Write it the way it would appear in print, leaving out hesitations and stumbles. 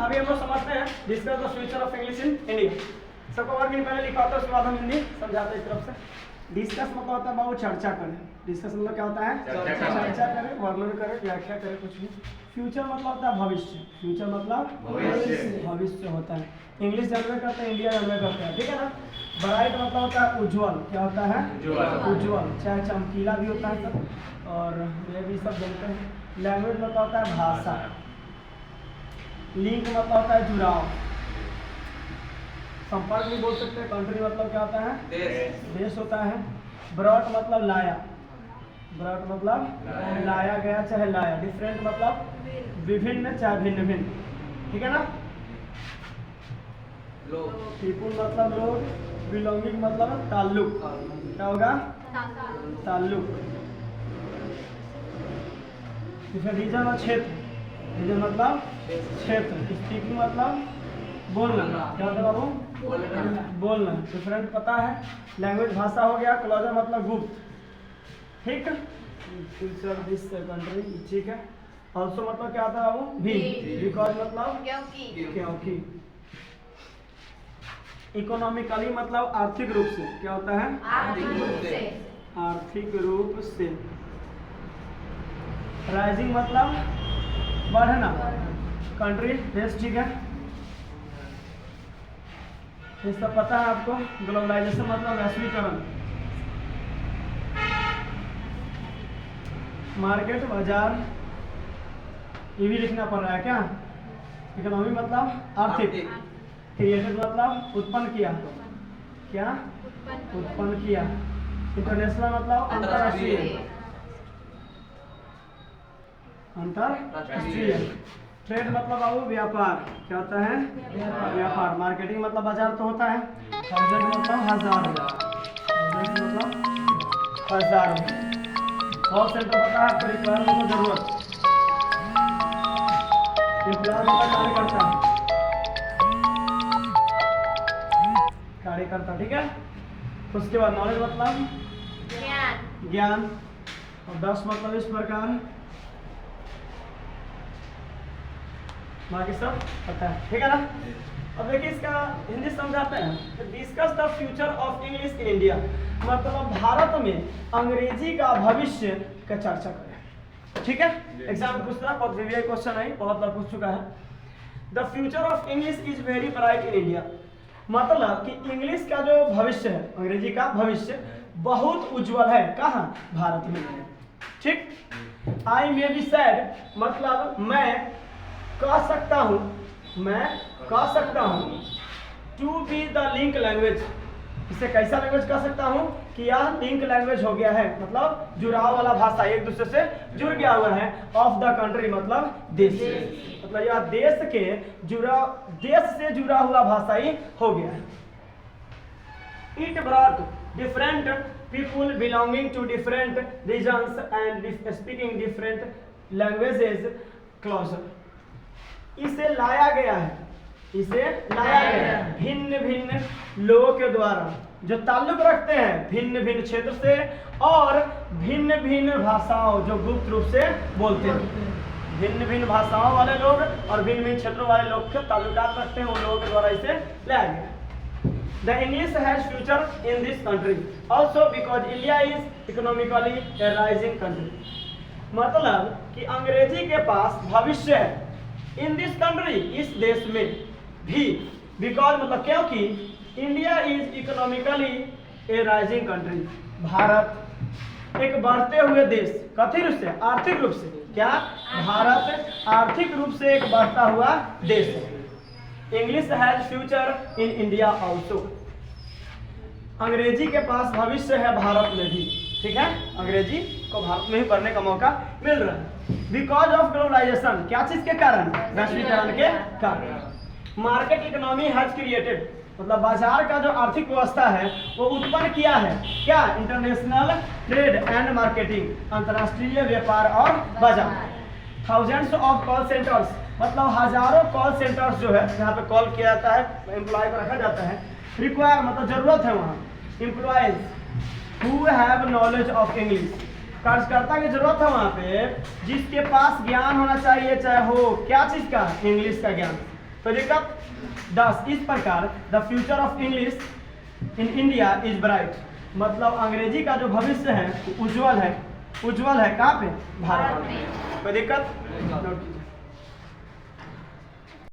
अभी हम लोग समझते हैं discuss the future of English in India. सबको वर्ग में पहले लिखा होता है, उसके बाद हम हिंदी समझाते हैं इस तरफ से। डिस्कस मतलब होता है बाबू चर्चा करें। डिस्कस मतलब क्या होता है? चर्चा करें, वर्णन करें, व्याख्या करें, कुछ भी। फ्यूचर मतलब होता है भविष्य। फ्यूचर मतलब भविष्य होता है। इंग्लिश जानवे करते हैं, इंडिया जानवे करते हैं, ठीक है ना। ब्राइट मतलब होता है उज्ज्वल। क्या होता है? उज्ज्वल, चाहे चमकीला भी होता है सब, और ये भी सब जानते हैं। लैंग्वेज मतलब होता है भाषा। लिंक मतलब होता है जुड़ाव। संपर्क भी बोल सकते हैं। कंट्री मतलब क्या होता है? देश होता है। ब्रॉट मतलब लाया। ब्रॉट मतलब लाया गया, चाहे लाया। डिफरेंट मतलब विभिन्न, चाहे भिन्न भिन्न, ठीक है ना। पीपुल मतलब लोग। बिलोंगिंग मतलब ताल्लुक। क्या होगा? ताल्लुक। रीजन और क्षेत्र। रीजन मतलब क्षेत्र। स्पीकिंग मतलब बोलना। क्या होता है बाबू? बोलना। डिफरेंट पता है। लैंग्वेज भाषा हो गया। क्लोजर मतलब गुप्त, ठीक। फ्यूचर दिस कंट्री, ठीक है। ऑल्सो मतलब क्या होता है बाबू? भी। बिकॉज मतलब क्योंकि। इकोनॉमिकली मतलब आर्थिक रूप से। क्या होता है? आर्थिक रूप से। राइजिंग मतलब बढ़ना। कंट्री, देश, ठीक है। ये सब पता है आपको। ग्लोबलाइजेशन मतलब वैश्वीकरण। मार्केट, बाजार, ये भी लिखना पड़ रहा है क्या? इकोनॉमी मतलब आर्थिक। क्रिएटेड मतलब उत्पन्न किया। क्या? उत्पन्न किया। इंटरनेशनल मतलब अंतरराष्ट्रीय। अंतरराष्ट्रीय। ट्रेड मतलब बाबू व्यापार। क्या होता है? व्यापार। मार्केटिंग मतलब बाजार तो होता है। थाउजेंड मतलब हजार। मतलब हजार। कॉल सेंटर पता है आपको? रिक्वायरमेंट मतलब जरूरत। एम्प्लॉय मतलब कार्यकर्ता। कार्यकर्ता, ठीक है। उसके बाद नॉलेज मतलब ज्ञान। और 10 मतलब इस प्रकार। बाकी सब पता है, ठीक है ना। अब देखिए इसका हिंदी समझाते हैं। Discuss the future of English in India मतलब भारत में अंग्रेजी का भविष्य का चर्चा करें, ठीक है। एग्जाम में पूछता है, बहुत विविध क्वेश्चन है, बहुत बार पूछ चुका है। The future of English is very bright in India मतलब कि इंग्लिश का जो भविष्य है, अंग्रेजी का भविष्य बहुत उज्जवल है। कहाँ? भारत में, ठीक। आई मे बी सैड मतलब मैं कह सकता हूँ, मैं कह सकता हूँ। To be the link language, इसे कैसा लैंग्वेज कह सकता हूँ कि यह लिंक लैंग्वेज हो गया है, मतलब जुड़ाव वाला भाषा, एक दूसरे से जुड़ गया हुआ है। ऑफ द कंट्री मतलब देश, मतलब यह देश के देश से जुड़ा हुआ भाषा ही हो गया है। It brought different people belonging to different regions and speaking different languages closer. इसे लाया गया है, इसे लाया गया है भिन्न भिन्न लोगों के द्वारा जो ताल्लुक रखते हैं भिन्न भिन्न क्षेत्र से और भिन्न भिन्न भाषाओं जो गुप्त रूप से बोलते हैं। भिन्न भिन्न भाषाओं वाले लोग और भिन्न भिन्न क्षेत्रों वाले लोग के ताल्लुकात रखते हैं, उन लोगों के द्वारा इसे लाया गया। The English has future in this country also because India is economically a rising country। मतलब कि अंग्रेजी के पास भविष्य है इन दिस कंट्री, इस देश में भी। बिकॉज मतलब क्योंकि India is economically A rising country, Bharat एक बढ़ते हुए देश। कथित रूप से? आर्थिक रूप से। क्या? भारत आर्थिक रूप से एक बढ़ता हुआ देश है। English has future in India also, अंग्रेजी के पास भविष्य है भारत में भी, ठीक है। अंग्रेजी को भारत में ही पढ़ने का मौका मिल रहा है। बिकॉज ऑफ ग्लोबलाइजेशन, क्या चीज के कारण? वैश्वीकरण के कारण। मार्केट इकोनॉमी हैज क्रिएटेड मतलब बाजार का जो आर्थिक व्यवस्था है वो उत्पन्न किया है। क्या? इंटरनेशनल ट्रेड एंड मार्केटिंग, अंतर्राष्ट्रीय व्यापार और बाजार। थाउजेंड्स ऑफ कॉल सेंटर्स मतलब हजारों कॉल सेंटर्स जो है जहाँ पे कॉल किया जाता है, एम्प्लॉय को रखा जाता है। रिक्वायर मतलब जरूरत है वहाँ employees who have knowledge of English, कार्यकर्ता की जरूरत है वहाँ पे जिसके पास ज्ञान होना चाहिए, चाहे हो क्या चीज का? इंग्लिश का ज्ञान। तो दिक्कत 10 इस प्रकार the future of English in India is bright, मतलब अंग्रेजी का जो भविष्य है उज्जवल है। उज्जवल है कहाँ पे? भारत में। कोई दिक्कत? नोट कीजिए।